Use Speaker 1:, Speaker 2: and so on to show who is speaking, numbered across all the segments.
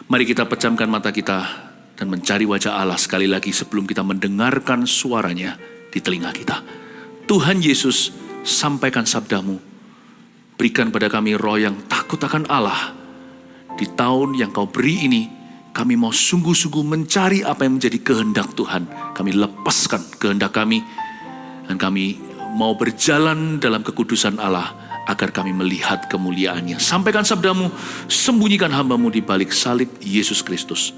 Speaker 1: Mari kita pejamkan mata kita dan mencari wajah Allah sekali lagi sebelum kita mendengarkan suaranya di telinga kita. Tuhan Yesus, sampaikan sabdamu. Berikan pada kami roh yang takut akan Allah. Di tahun yang kau beri ini, kami mau sungguh-sungguh mencari apa yang menjadi kehendak Tuhan. Kami lepaskan kehendak kami, dan kami mau berjalan dalam kekudusan Allah, agar kami melihat kemuliaannya. Sampaikan sabdamu, sembunyikan hambamu di balik salib Yesus Kristus.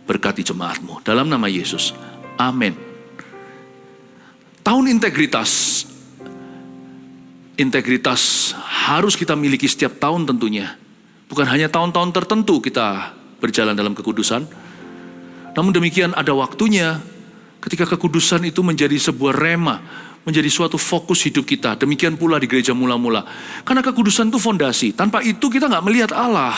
Speaker 1: Berkati jemaatmu, dalam nama Yesus. Amin. Tahun integritas. Integritas harus kita miliki setiap tahun tentunya. Bukan hanya tahun-tahun tertentu kita berjalan dalam kekudusan. Namun demikian ada waktunya ketika kekudusan itu menjadi sebuah rema, menjadi suatu fokus hidup kita. Demikian pula di gereja mula-mula. Karena kekudusan itu fondasi. Tanpa itu kita nggak melihat Allah.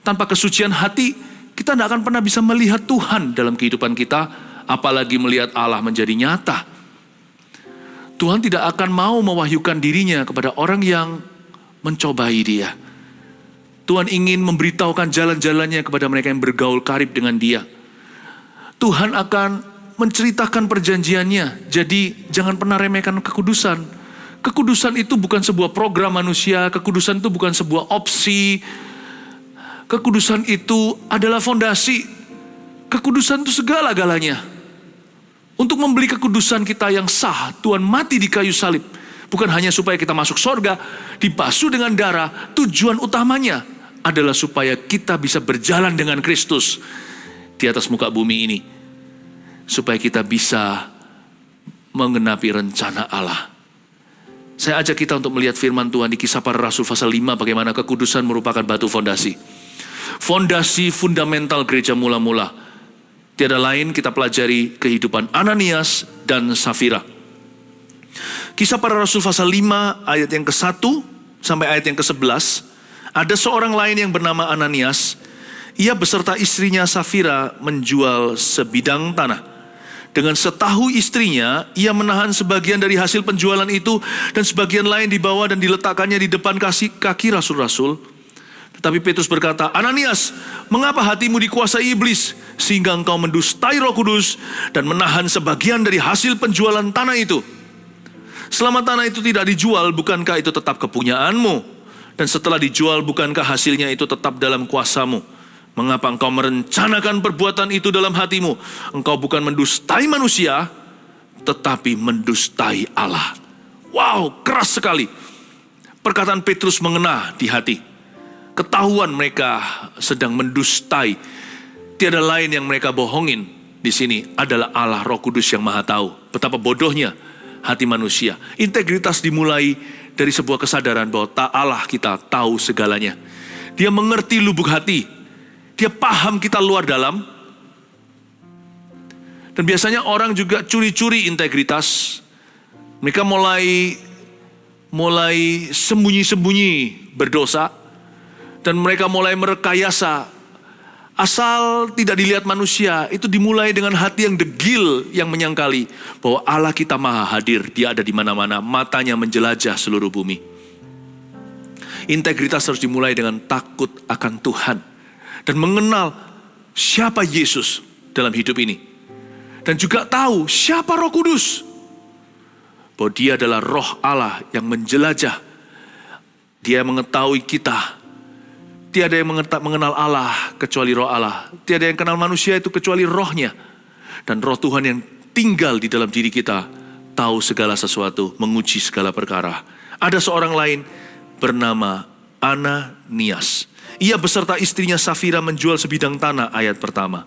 Speaker 1: Tanpa kesucian hati, kita nggak akan pernah bisa melihat Tuhan dalam kehidupan kita. Apalagi melihat Allah menjadi nyata. Tuhan tidak akan mau mewahyukan dirinya kepada orang yang mencobai dia. Tuhan ingin memberitahukan jalan-jalannya kepada mereka yang bergaul karib dengan dia. Tuhan akan menceritakan perjanjiannya. Jadi jangan pernah remehkan kekudusan. Kekudusan itu bukan sebuah program manusia. Kekudusan itu bukan sebuah opsi. Kekudusan itu adalah fondasi. Kekudusan itu segala-galanya. Untuk membeli kekudusan kita yang sah, Tuhan mati di kayu salib. Bukan hanya supaya kita masuk sorga, dibasuh dengan darah. Tujuan utamanya adalah supaya kita bisa berjalan dengan Kristus di atas muka bumi ini. Supaya kita bisa mengenapi rencana Allah. Saya ajak kita untuk melihat firman Tuhan di Kisah Para Rasul pasal 5, bagaimana kekudusan merupakan batu fondasi. Fondasi fundamental gereja mula-mula. Tiada lain kita pelajari kehidupan Ananias dan Safira. Kisah Para Rasul pasal 5 ayat yang ke-1 sampai ayat yang ke-11. Ada seorang lain yang bernama Ananias. Ia beserta istrinya Safira menjual sebidang tanah. Dengan setahu istrinya, ia menahan sebagian dari hasil penjualan itu dan sebagian lain dibawa dan diletakkannya di depan kaki rasul-rasul. Tetapi Petrus berkata, Ananias, mengapa hatimu dikuasai iblis sehingga engkau mendustai Roh Kudus dan menahan sebagian dari hasil penjualan tanah itu? Selama tanah itu tidak dijual, bukankah itu tetap kepunyaanmu? Dan setelah dijual, bukankah hasilnya itu tetap dalam kuasamu? Mengapa engkau merencanakan perbuatan itu dalam hatimu? Engkau bukan mendustai manusia, tetapi mendustai Allah. Wow, keras sekali. Perkataan Petrus mengena di hati. Ketahuan mereka sedang mendustai. Tiada lain yang mereka bohongin di sini adalah Allah Roh Kudus yang Maha Tahu. Betapa bodohnya hati manusia. Integritas dimulai dari sebuah kesadaran bahwa Allah kita tahu segalanya. Dia mengerti lubuk hati. Dia paham kita luar dalam. Dan biasanya orang juga curi-curi integritas. Mereka mulai sembunyi-sembunyi berdosa. Dan mereka mulai merekayasa. Asal tidak dilihat manusia, itu dimulai dengan hati yang degil, yang menyangkali bahwa Allah kita maha hadir, dia ada di mana-mana, matanya menjelajah seluruh bumi. Integritas harus dimulai dengan takut akan Tuhan dan mengenal siapa Yesus dalam hidup ini. Dan juga tahu siapa Roh Kudus, bahwa dia adalah Roh Allah yang menjelajah. Dia mengetahui kita. Tiada yang mengenal Allah kecuali Roh Allah. Tiada yang kenal manusia itu kecuali Rohnya. Dan Roh Tuhan yang tinggal di dalam diri kita tahu segala sesuatu, menguji segala perkara. Ada seorang lain bernama Ananias. Ia beserta istrinya Safira menjual sebidang tanah, ayat pertama.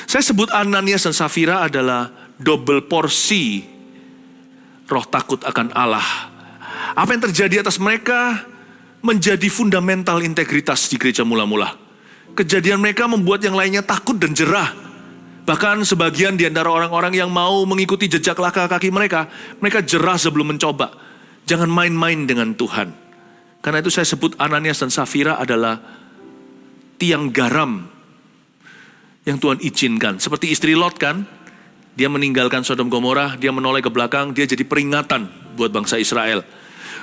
Speaker 1: Saya sebut Ananias dan Safira adalah double porsi roh takut akan Allah. Apa yang terjadi atas mereka menjadi fundamental integritas di gereja mula-mula. Kejadian mereka membuat yang lainnya takut dan jerah. Bahkan sebagian di antara orang-orang yang mau mengikuti jejak langkah kaki mereka jerah sebelum mencoba. Jangan main-main dengan Tuhan. Karena itu saya sebut Ananias dan Safira adalah tiang garam yang Tuhan izinkan. Seperti istri Lot kan, dia meninggalkan Sodom Gomora, dia menoleh ke belakang, dia jadi peringatan buat bangsa Israel.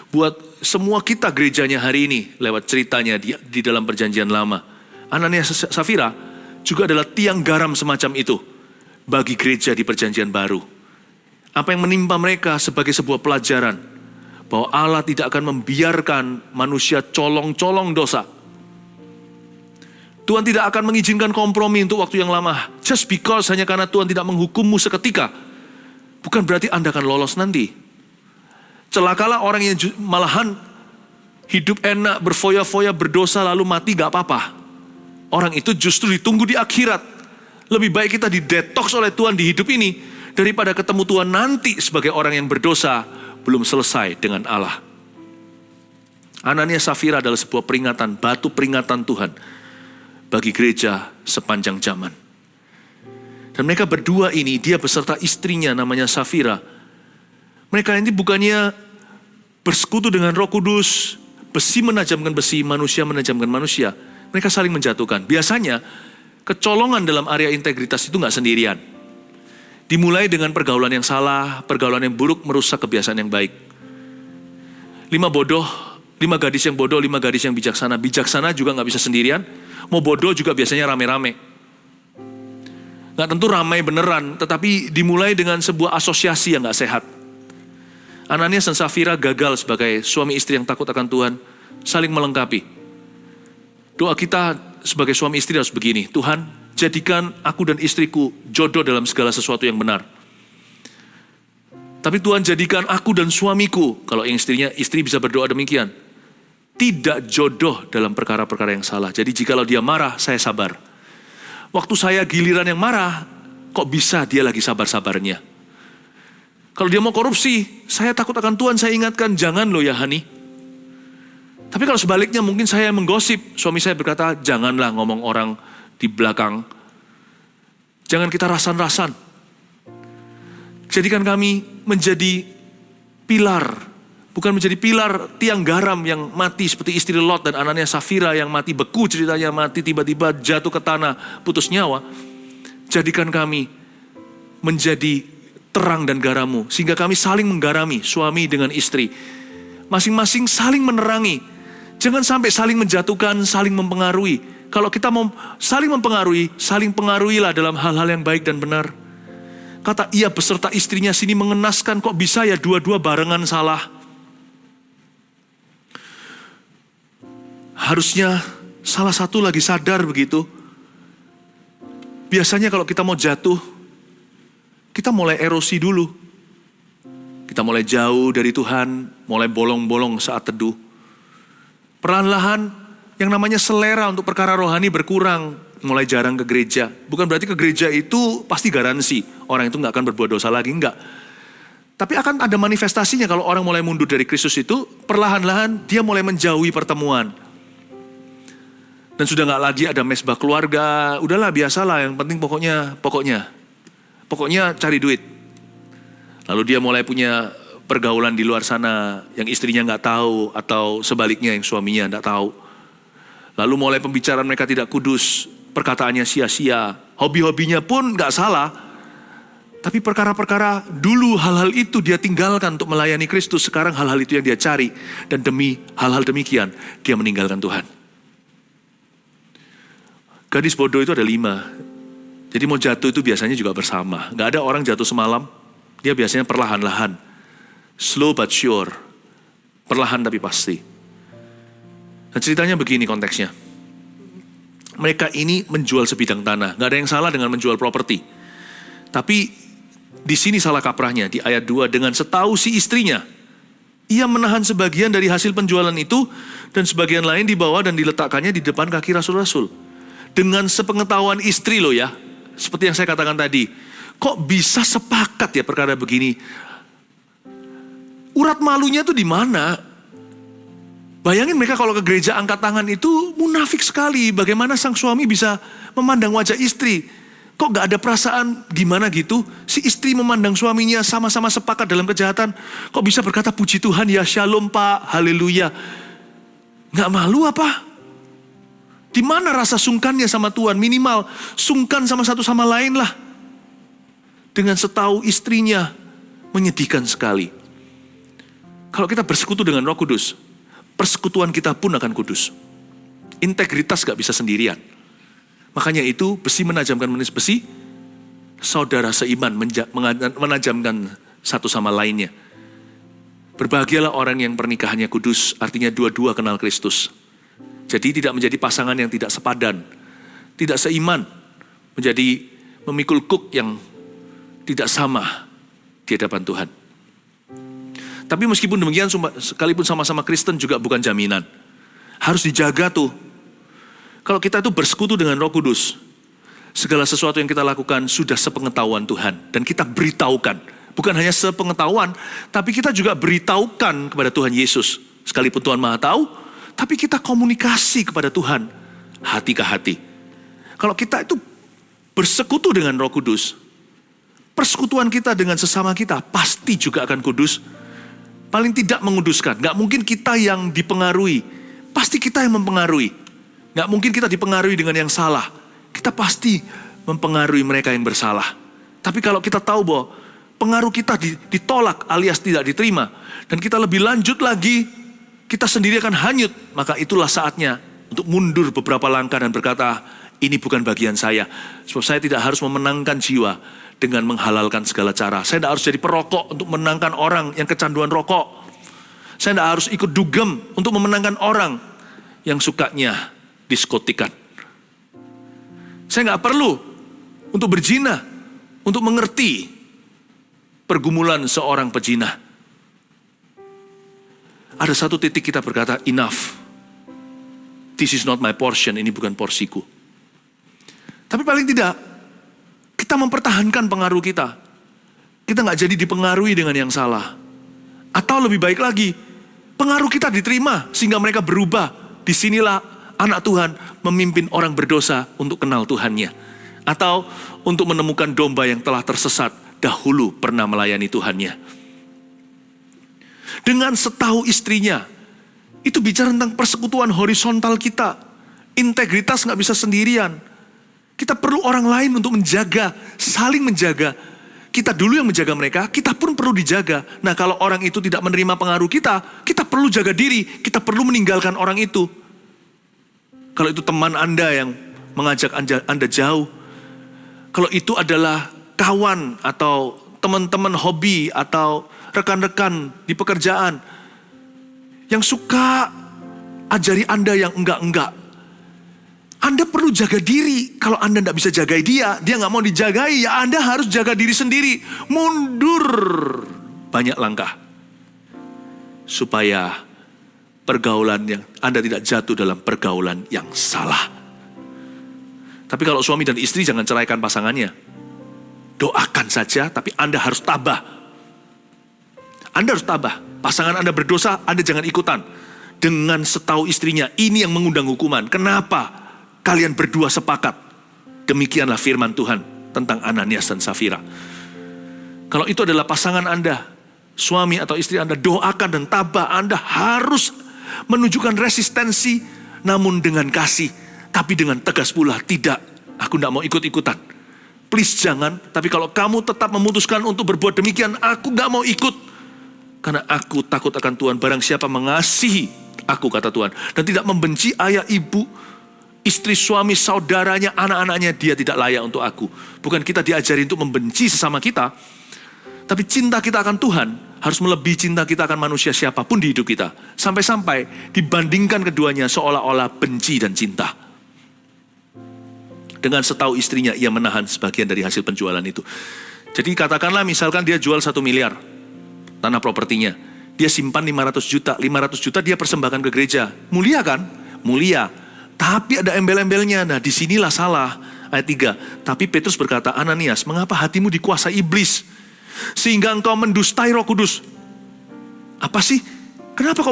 Speaker 1: Buat semua kita gerejanya hari ini lewat ceritanya di dalam perjanjian lama. Ananias dan Safira juga adalah tiang garam semacam itu bagi gereja di Perjanjian Baru. Apa yang menimpa mereka sebagai sebuah pelajaran bahwa Allah tidak akan membiarkan manusia colong-colong dosa. Tuhan tidak akan mengizinkan kompromi untuk waktu yang lama. Just because hanya karena Tuhan tidak menghukummu seketika, bukan berarti Anda akan lolos nanti. Celakalah orang yang malahan hidup enak, berfoya-foya, berdosa lalu mati gak apa-apa. Orang itu justru ditunggu di akhirat. Lebih baik kita didetoks oleh Tuhan di hidup ini daripada ketemu Tuhan nanti sebagai orang yang berdosa belum selesai dengan Allah. Ananias Safira adalah sebuah peringatan, batu peringatan Tuhan bagi gereja sepanjang zaman. Dan mereka berdua ini, dia beserta istrinya namanya Safira. Mereka ini bukannya bersekutu dengan Roh Kudus, besi menajamkan besi, manusia menajamkan manusia. Mereka saling menjatuhkan. Biasanya kecolongan dalam area integritas itu gak sendirian. Dimulai dengan pergaulan yang salah, pergaulan yang buruk merusak kebiasaan yang baik. 5 gadis yang bodoh, 5 gadis yang bijaksana. Bijaksana juga gak bisa sendirian. Mau bodoh juga biasanya rame-rame. Gak tentu ramai beneran, tetapi dimulai dengan sebuah asosiasi yang gak sehat. Ananias dan Safira gagal sebagai suami istri yang takut akan Tuhan, saling melengkapi. Doa kita sebagai suami istri harus begini, Tuhan, jadikan aku dan istriku jodoh dalam segala sesuatu yang benar. Tapi Tuhan jadikan aku dan suamiku, kalau yang istri bisa berdoa demikian, tidak jodoh dalam perkara-perkara yang salah. Jadi jikalau dia marah, saya sabar. Waktu saya giliran yang marah, kok bisa dia lagi sabar-sabarnya? Kalau dia mau korupsi, saya takut akan Tuhan, saya ingatkan, jangan loh ya Hani. Tapi kalau sebaliknya mungkin saya menggosip, suami saya berkata, janganlah ngomong orang di belakang. Jangan kita rasan-rasan. Jadikan kami menjadi pilar, bukan menjadi pilar tiang garam yang mati seperti istri Lot dan Ananias Safira yang mati beku ceritanya, mati tiba-tiba jatuh ke tanah, putus nyawa. Jadikan kami menjadi terang dan garammu, sehingga kami saling menggarami, suami dengan istri. Masing-masing saling menerangi. Jangan sampai saling menjatuhkan, saling mempengaruhi. Kalau kita mau saling mempengaruhi, saling pengaruhilah dalam hal-hal yang baik dan benar. Kata ia beserta istrinya sini mengenaskan, kok bisa ya dua-dua barengan salah. Harusnya salah satu lagi sadar begitu. Biasanya kalau kita mau jatuh, kita mulai erosi dulu. Kita mulai jauh dari Tuhan, mulai bolong-bolong saat teduh. Perlahan-lahan yang namanya selera untuk perkara rohani berkurang, mulai jarang ke gereja. Bukan berarti ke gereja itu pasti garansi orang itu gak akan berbuat dosa lagi, enggak. Tapi akan ada manifestasinya kalau orang mulai mundur dari Kristus itu, perlahan-lahan dia mulai menjauhi pertemuan. Dan sudah gak lagi ada mesbah keluarga, udahlah biasalah, yang penting pokoknya cari duit. Lalu dia mulai punya pergaulan di luar sana yang istrinya nggak tahu, atau sebaliknya yang suaminya nggak tahu. Lalu mulai pembicaraan mereka tidak kudus, perkataannya sia-sia, hobi-hobinya pun nggak salah, tapi perkara-perkara dulu hal-hal itu dia tinggalkan untuk melayani Kristus. Sekarang hal-hal itu yang dia cari, dan demi hal-hal demikian dia meninggalkan Tuhan. Gadis bodoh itu ada 5. Jadi mau jatuh itu biasanya juga bersama. Nggak ada orang jatuh semalam, dia biasanya perlahan-lahan. Slow but sure, perlahan tapi pasti. Nah ceritanya begini konteksnya. Mereka ini menjual sebidang tanah. Gak ada yang salah dengan menjual properti. Tapi di sini salah kaprahnya di ayat 2. Dengan setahu si istrinya, ia menahan sebagian dari hasil penjualan itu, dan sebagian lain dibawa dan diletakkannya di depan kaki rasul-rasul. Dengan sepengetahuan istri loh ya. Seperti yang saya katakan tadi. Kok bisa sepakat ya perkara begini? Urat malunya tuh di mana? Bayangin mereka kalau ke gereja angkat tangan itu munafik sekali. Bagaimana sang suami bisa memandang wajah istri? Kok gak ada perasaan gimana gitu? Si istri memandang suaminya sama-sama sepakat dalam kejahatan. Kok bisa berkata puji Tuhan ya shalom pak, haleluya. Gak malu apa? Di mana rasa sungkannya sama Tuhan? Minimal sungkan sama satu sama lain lah. Dengan setahu istrinya, menyedihkan sekali. Kalau kita bersekutu dengan Roh Kudus, persekutuan kita pun akan kudus. Integritas gak bisa sendirian. Makanya itu besi menajamkan besi, saudara seiman menajamkan satu sama lainnya. Berbahagialah orang yang pernikahannya kudus, artinya dua-dua kenal Kristus. Jadi tidak menjadi pasangan yang tidak sepadan, tidak seiman, menjadi memikul kuk yang tidak sama di hadapan Tuhan. Tapi meskipun demikian, sekalipun sama-sama Kristen juga bukan jaminan. Harus dijaga tuh. Kalau kita itu bersekutu dengan Roh Kudus, segala sesuatu yang kita lakukan sudah sepengetahuan Tuhan. Dan kita beritahukan. Bukan hanya sepengetahuan, tapi kita juga beritahukan kepada Tuhan Yesus. Sekalipun Tuhan Maha Tahu, tapi kita komunikasi kepada Tuhan hati ke hati. Kalau kita itu bersekutu dengan Roh Kudus, persekutuan kita dengan sesama kita pasti juga akan kudus. Paling tidak menguduskan. Gak mungkin kita yang dipengaruhi. Pasti kita yang mempengaruhi. Gak mungkin kita dipengaruhi dengan yang salah. Kita pasti mempengaruhi mereka yang bersalah. Tapi kalau kita tahu bahwa pengaruh kita ditolak alias tidak diterima, dan kita lebih lanjut lagi, kita sendiri akan hanyut, maka itulah saatnya untuk mundur beberapa langkah dan berkata, ini bukan bagian saya. Sebab saya tidak harus memenangkan jiwa dengan menghalalkan segala cara. Saya tidak harus jadi perokok untuk memenangkan orang yang kecanduan rokok. Saya tidak harus ikut dugem untuk memenangkan orang yang sukanya diskotikan. Saya nggak perlu untuk berzina, untuk mengerti pergumulan seorang pezina. Ada satu titik kita berkata, enough. This is not my portion, ini bukan porsiku. Tapi paling tidak, kita mempertahankan pengaruh kita. Kita nggak jadi dipengaruhi dengan yang salah. Atau lebih baik lagi, pengaruh kita diterima sehingga mereka berubah. Disinilah anak Tuhan memimpin orang berdosa untuk kenal Tuhannya. Atau untuk menemukan domba yang telah tersesat dahulu pernah melayani Tuhannya. Dengan setahu istrinya, itu bicara tentang persekutuan horizontal kita. Integritas nggak bisa sendirian. Kita perlu orang lain untuk menjaga, saling menjaga. Kita dulu yang menjaga mereka, kita pun perlu dijaga. Nah kalau orang itu tidak menerima pengaruh kita, kita perlu jaga diri, kita perlu meninggalkan orang itu. Kalau itu teman Anda yang mengajak Anda jauh, kalau itu adalah kawan atau teman-teman hobi atau rekan-rekan di pekerjaan yang suka ajari Anda yang enggak-enggak, Anda perlu jaga diri. Kalau Anda tidak bisa jagai dia nggak mau dijagai, ya Anda harus jaga diri sendiri. Mundur banyak langkah. Supaya pergaulan yang Anda tidak jatuh dalam pergaulan yang salah. Tapi kalau suami dan istri jangan ceraikan pasangannya. Doakan saja, tapi Anda harus tabah. Anda harus tabah. Pasangan Anda berdosa, Anda jangan ikutan. Dengan setahu istrinya, ini yang mengundang hukuman. Kenapa? Kalian berdua sepakat. Demikianlah firman Tuhan tentang Ananias dan Safira. Kalau itu adalah pasangan Anda, suami atau istri Anda, doakan dan tabah. Anda harus menunjukkan resistensi, namun dengan kasih. Tapi dengan tegas pula, tidak, aku tidak mau ikut-ikutan. Please jangan, tapi kalau kamu tetap memutuskan untuk berbuat demikian, aku tidak mau ikut. Karena aku takut akan Tuhan. Barang siapa mengasihi aku, kata Tuhan, dan tidak membenci ayah, ibu, istri, suami, saudaranya, anak-anaknya, dia tidak layak untuk aku. Bukan kita diajari untuk membenci sesama kita, tapi cinta kita akan Tuhan harus melebihi cinta kita akan manusia siapapun di hidup kita. Sampai-sampai dibandingkan keduanya seolah-olah benci dan cinta. Dengan setahu istrinya, ia menahan sebagian dari hasil penjualan itu. Jadi katakanlah misalkan dia jual 1 miliar tanah propertinya. Dia simpan 500 juta. 500 juta dia persembahkan ke gereja. Mulia kan? Mulia. Tapi ada embel-embelnya. Nah disinilah salah. Ayat 3. Tapi Petrus berkata, Ananias, mengapa hatimu dikuasai iblis? Sehingga engkau mendustai Roh Kudus. Apa sih? Kenapa kau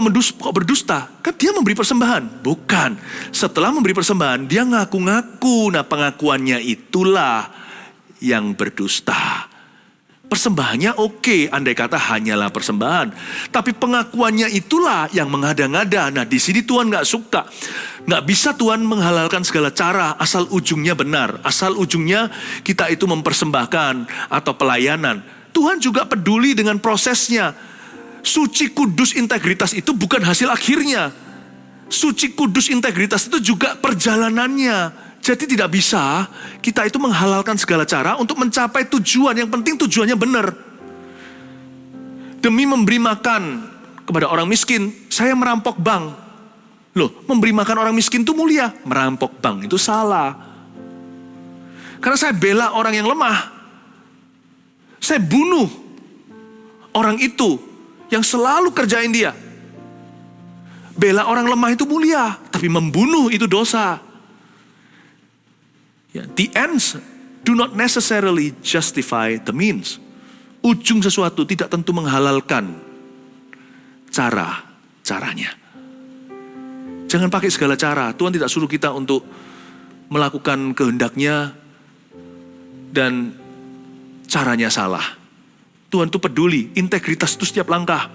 Speaker 1: berdusta? Kan dia memberi persembahan. Bukan. Setelah memberi persembahan, dia ngaku-ngaku. Nah pengakuannya itulah yang berdusta. Persembahannya oke, andai kata hanyalah persembahan. Tapi pengakuannya itulah yang mengada-ngada. Nah di sini Tuhan gak suka. Gak bisa Tuhan menghalalkan segala cara asal ujungnya benar. Asal ujungnya kita itu mempersembahkan atau pelayanan. Tuhan juga peduli dengan prosesnya. Suci, kudus, integritas itu bukan hasil akhirnya. Suci, kudus, integritas itu juga perjalanannya. Jadi tidak bisa kita itu menghalalkan segala cara untuk mencapai tujuan. Yang penting tujuannya benar. Demi memberi makan kepada orang miskin, saya merampok bank. Loh, memberi makan orang miskin itu mulia. Merampok bank itu salah. Karena saya bela orang yang lemah. Saya bunuh orang itu yang selalu kerjain dia. Bela orang lemah itu mulia, tapi membunuh itu dosa. Ya, the ends do not necessarily justify the means. Ujung sesuatu tidak tentu menghalalkan caranya. Jangan pakai segala cara. Tuhan tidak suruh kita untuk melakukan kehendaknya dan caranya salah. Tuhan itu peduli, integritas itu setiap langkah.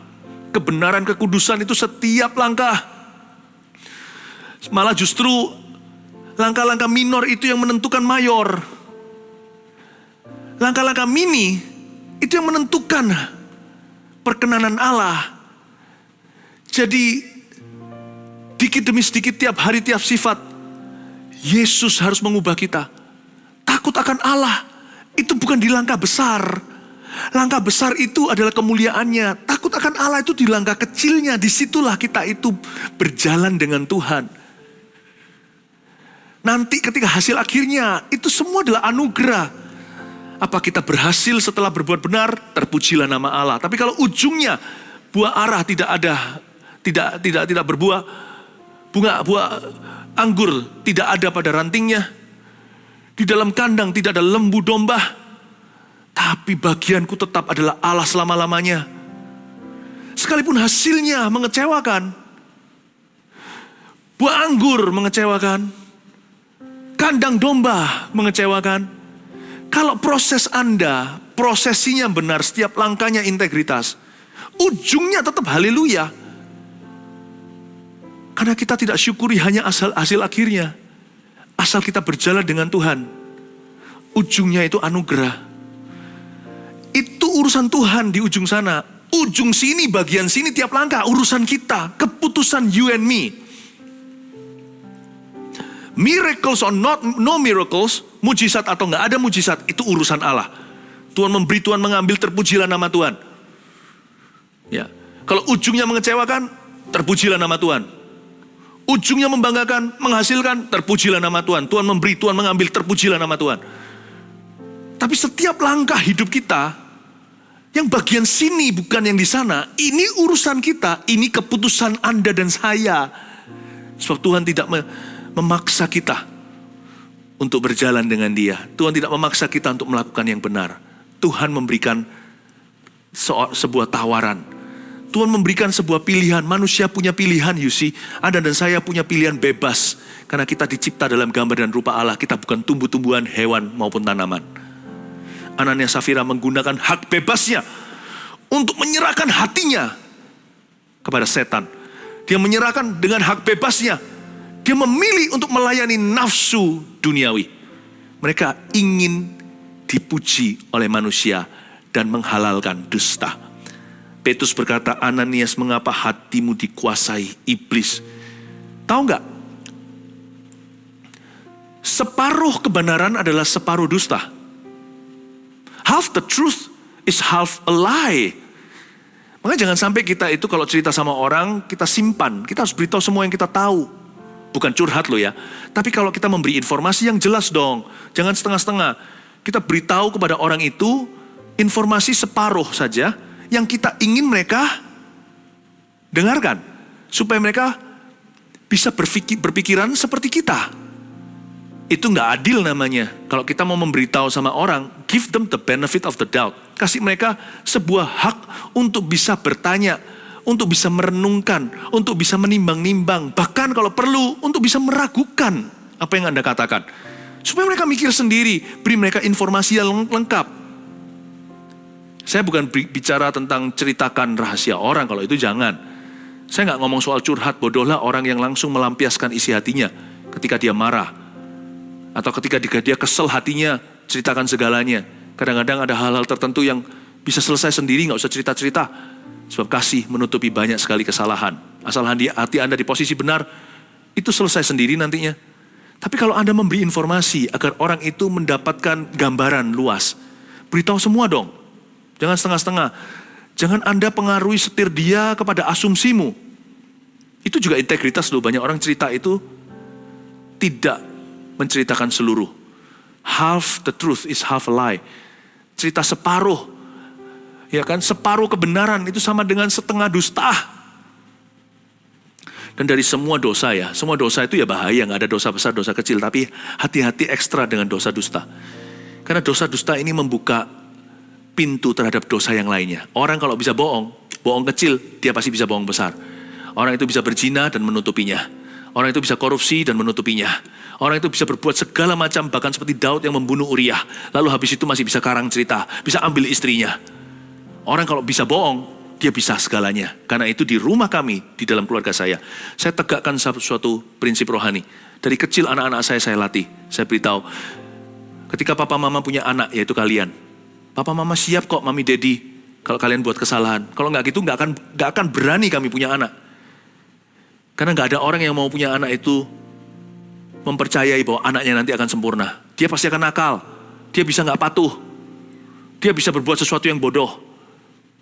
Speaker 1: Kebenaran, kekudusan itu setiap langkah. Malah justru langkah-langkah minor itu yang menentukan mayor. Langkah-langkah mini itu yang menentukan perkenanan Allah. Jadi dikit demi sedikit, tiap hari, tiap sifat, Yesus harus mengubah kita. Takut akan Allah, itu bukan di langkah besar. Langkah besar itu adalah kemuliaannya. Takut akan Allah itu di langkah kecilnya. Disitulah kita itu berjalan dengan Tuhan. Nanti ketika hasil akhirnya, itu semua adalah anugerah. Apa kita berhasil setelah berbuat benar, terpujilah nama Allah. Tapi kalau ujungnya, buah arah tidak ada, tidak berbuah, buah anggur tidak ada pada rantingnya. Di dalam kandang tidak ada lembu domba. Tapi bagianku tetap adalah Allah selama-lamanya. Sekalipun hasilnya mengecewakan. Buah anggur mengecewakan. Kandang domba mengecewakan. Kalau proses Anda, prosesinya benar, setiap langkahnya integritas. Ujungnya tetap haleluya. Karena kita tidak syukuri hanya hasil akhirnya. Asal kita berjalan dengan Tuhan. Ujungnya itu anugerah. Itu urusan Tuhan di ujung sana. Ujung sini, bagian sini, tiap langkah urusan kita. Keputusan you and me. Miracles or no miracles, mujizat atau nggak ada mujizat, itu urusan Allah. Tuhan memberi, Tuhan mengambil, terpujilah nama Tuhan. Ya, kalau ujungnya mengecewakan, terpujilah nama Tuhan. Ujungnya membanggakan, menghasilkan, terpujilah nama Tuhan. Tuhan memberi, Tuhan mengambil, terpujilah nama Tuhan. Tapi setiap langkah hidup kita, yang bagian sini bukan yang di sana, ini urusan kita, ini keputusan Anda dan saya. Sebab Tuhan tidak memaksa kita untuk berjalan dengan Dia. Tuhan tidak memaksa kita untuk melakukan yang benar. Tuhan memberikan sebuah tawaran. Tuhan memberikan sebuah pilihan. Manusia punya pilihan, you see. Anda dan saya punya pilihan bebas. Karena kita dicipta dalam gambar dan rupa Allah. Kita bukan tumbuh-tumbuhan, hewan maupun tanaman. Anania Safira menggunakan hak bebasnya untuk menyerahkan hatinya kepada setan. Dia menyerahkan dengan hak bebasnya. Dia memilih untuk melayani nafsu duniawi. Mereka ingin dipuji oleh manusia dan menghalalkan dusta. Petrus berkata, Ananias, mengapa hatimu dikuasai iblis? Tahu nggak? Separuh kebenaran adalah separuh dusta. Half the truth is half a lie. Makanya jangan sampai kita itu kalau cerita sama orang, kita simpan. Kita harus beritahu semua yang kita tahu. Bukan curhat loh ya. Tapi kalau kita memberi informasi yang jelas dong. Jangan setengah-setengah. Kita beritahu kepada orang itu informasi separuh saja yang kita ingin mereka dengarkan. Supaya mereka bisa berpikiran seperti kita. Itu gak adil namanya. Kalau kita mau memberitahu sama orang, give them the benefit of the doubt. Kasih mereka sebuah hak untuk bisa bertanya, untuk bisa merenungkan, untuk bisa menimbang-nimbang. Bahkan kalau perlu, untuk bisa meragukan apa yang Anda katakan. Supaya mereka mikir sendiri, beri mereka informasi yang lengkap. Saya bukan bicara tentang ceritakan rahasia orang, kalau itu jangan. Saya gak ngomong soal curhat, bodohlah orang yang langsung melampiaskan isi hatinya ketika dia marah. Atau ketika dia kesel hatinya, ceritakan segalanya. Kadang-kadang ada hal-hal tertentu yang bisa selesai sendiri, gak usah cerita-cerita. Sebab kasih menutupi banyak sekali kesalahan. Asal hati Anda di posisi benar, itu selesai sendiri nantinya. Tapi kalau Anda memberi informasi agar orang itu mendapatkan gambaran luas, beritahu semua dong. Jangan setengah-setengah. Jangan Anda pengaruhi setir dia kepada asumsimu. Itu juga integritas loh. Banyak orang cerita itu tidak menceritakan seluruh. Half the truth is half a lie. Cerita separuh, ya kan, separuh kebenaran itu sama dengan setengah dusta. Dan dari semua dosa ya, semua dosa itu ya bahaya, gak ada dosa besar, dosa kecil. Tapi hati-hati ekstra dengan dosa dusta. Karena dosa dusta ini membuka pintu terhadap dosa yang lainnya. Orang kalau bisa bohong, bohong kecil, dia pasti bisa bohong besar. Orang itu bisa berzina dan menutupinya. Orang itu bisa korupsi dan menutupinya. Orang itu bisa berbuat segala macam, bahkan seperti Daud yang membunuh Uriah. Lalu habis itu masih bisa karang cerita, bisa ambil istrinya. Orang kalau bisa bohong, dia bisa segalanya. Karena itu di rumah kami, di dalam keluarga saya tegakkan suatu prinsip rohani. Dari kecil anak-anak saya latih. Saya beritahu, ketika papa mama punya anak, yaitu kalian. Papa mama siap kok, mami daddy, kalau kalian buat kesalahan. Kalau nggak gitu, nggak akan berani kami punya anak. Karena nggak ada orang yang mau punya anak itu mempercayai bahwa anaknya nanti akan sempurna. Dia pasti akan nakal. Dia bisa nggak patuh. Dia bisa berbuat sesuatu yang bodoh.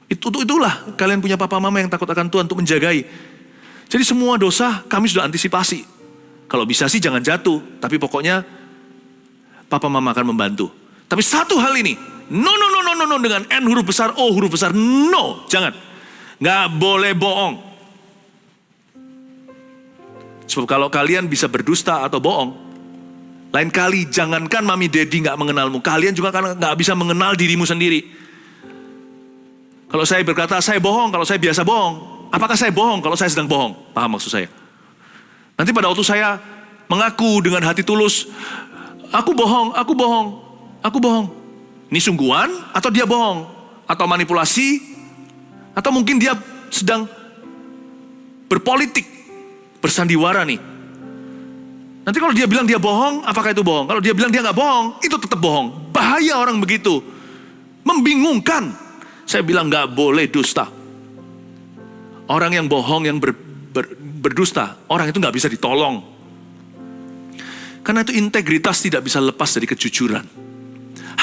Speaker 1: Itulah kalian punya papa mama yang takut akan Tuhan untuk menjagai. Jadi semua dosa kami sudah antisipasi. Kalau bisa sih jangan jatuh. Tapi pokoknya papa mama akan membantu. Tapi satu hal ini. No. Dengan N huruf besar, O huruf besar. No, jangan. Nggak boleh bohong. Sebab kalau kalian bisa berdusta atau bohong, lain kali jangankan mami daddy gak mengenalmu, kalian juga kan gak bisa mengenal dirimu sendiri. Kalau saya berkata saya bohong, kalau saya biasa bohong, apakah saya bohong kalau saya sedang bohong? Paham maksud saya? Nanti pada waktu saya mengaku dengan hati tulus, aku bohong. Ini sungguhan atau dia bohong? Atau manipulasi? Atau mungkin dia sedang berpolitik? Bersandiwara nih. Nanti kalau dia bilang dia bohong, apakah itu bohong? Kalau dia bilang dia nggak bohong, itu tetap bohong. Bahaya orang begitu. Membingungkan. Saya bilang nggak boleh dusta. Orang yang bohong, yang berdusta, orang itu nggak bisa ditolong. Karena itu integritas tidak bisa lepas dari kejujuran.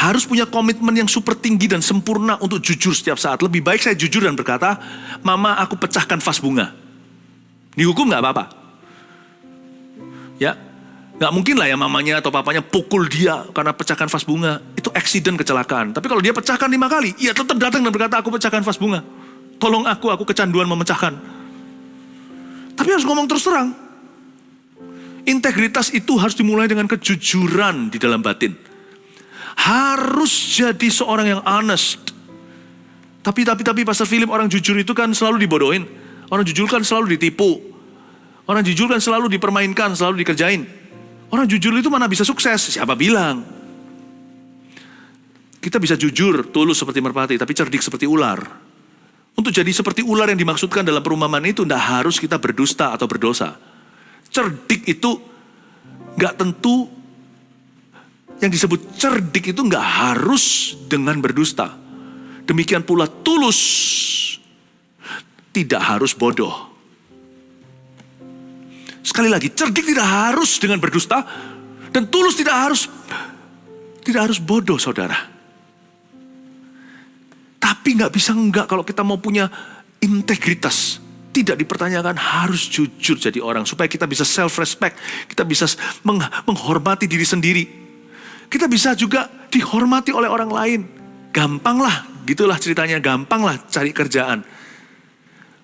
Speaker 1: Harus punya komitmen yang super tinggi dan sempurna untuk jujur setiap saat. Lebih baik saya jujur dan berkata, mama aku pecahkan vas bunga. Dihukum gak apa-apa. Ya, gak mungkin lah ya mamanya atau papanya pukul dia karena pecahkan vas bunga. Itu accident, kecelakaan. Tapi kalau dia pecahkan 5 kali, ya tetap datang dan berkata aku pecahkan vas bunga. Tolong aku kecanduan memecahkan. Tapi harus ngomong terus terang. Integritas itu harus dimulai dengan kejujuran di dalam batin. Harus jadi seorang yang honest. Tapi Pastor Philip, orang jujur itu kan selalu dibodohin. Orang jujur kan selalu ditipu. Orang jujur kan selalu dipermainkan, selalu dikerjain. Orang jujur itu mana bisa sukses? Siapa bilang? Kita bisa jujur, tulus seperti merpati, tapi cerdik seperti ular. Untuk jadi seperti ular yang dimaksudkan dalam perumpamaan itu, tidak harus kita berdusta atau berdosa. Cerdik itu gak tentu, yang disebut cerdik itu gak harus dengan berdusta. Demikian pula tulus tidak harus bodoh. Sekali lagi, cerdik tidak harus dengan berdusta, dan tulus tidak harus bodoh, saudara. Tapi nggak bisa enggak kalau kita mau punya integritas. Tidak dipertanyakan, harus jujur jadi orang supaya kita bisa self-respect, kita bisa menghormati diri sendiri. Kita bisa juga dihormati oleh orang lain. Gampang lah, gitulah ceritanya, gampang lah cari kerjaan.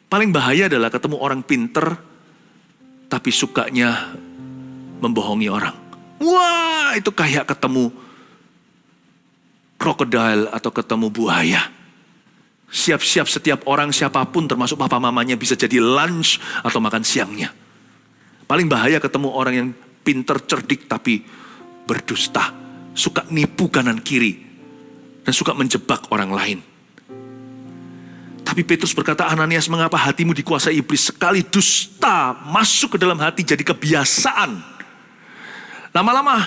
Speaker 1: Paling bahaya adalah ketemu orang pinter, tapi sukanya membohongi orang. Wah, itu kayak ketemu krokodil atau ketemu buaya. Siap-siap setiap orang, siapapun termasuk papa mamanya bisa jadi lunch atau makan siangnya. Paling bahaya ketemu orang yang pinter, cerdik, tapi berdusta. Suka nipu kanan kiri. Dan suka menjebak orang lain. Tapi Petrus berkata, Ananias, mengapa hatimu dikuasai iblis? Sekali dusta masuk ke dalam hati jadi kebiasaan. Lama-lama